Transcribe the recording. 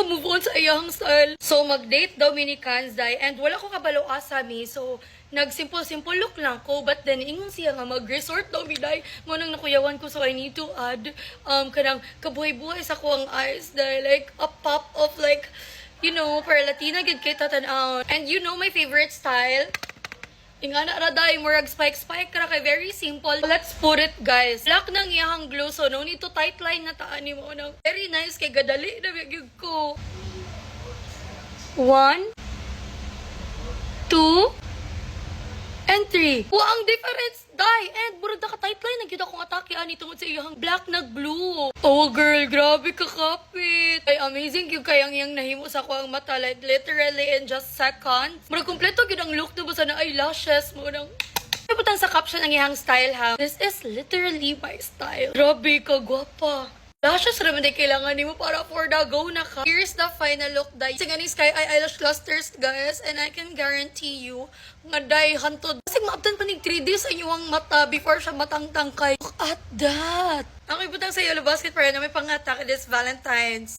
maka-move on sa iyang style. So, mag-date daw mi ni Kanzai and wala ko kabalo asa mi. So, nag-simple look lang ko. But then, ingon siya nga mag-resort daw mi day. Mo nang nakuyawan ko. So, I need to add kanang kabuhay-buhay sa ko ang eyes. Dahil like, a pop of like, you know, para Latina gid kay tatan-aw. And you know my favorite style? Ingana raday, murag spike kara kay very simple. Let's put it, guys. Black nang iyahang glue, so no need to tight line na taan ni mo nang very nice kay gadali na gyud ko. 1 2 and 3. Wa ang difference day and murag naka tight line na gyud akong atake ani tungod sa iyahang black na glue. Oh girl, grabe ka kapit. Ay amazing gyud kay ang iyang nahimo sa ko ang mata like literally in just seconds. Murag kompleto gyud ang look tubo sa na eyelashes mo nang butang sa caption ang iyang style ha. This is literally my style. Grabe ka gwapa. Lashes raman day kailangan nimo para for the go na ka. Here's the final look day. Sa ganing sky eyelash clusters guys and I can guarantee you nga day hantod. Kasi maabtan pa ning 3D sa inyong mata before siya matangtang kay. Look at that. Ang ibutang sa yellow basket para na may pangatak this Valentine's.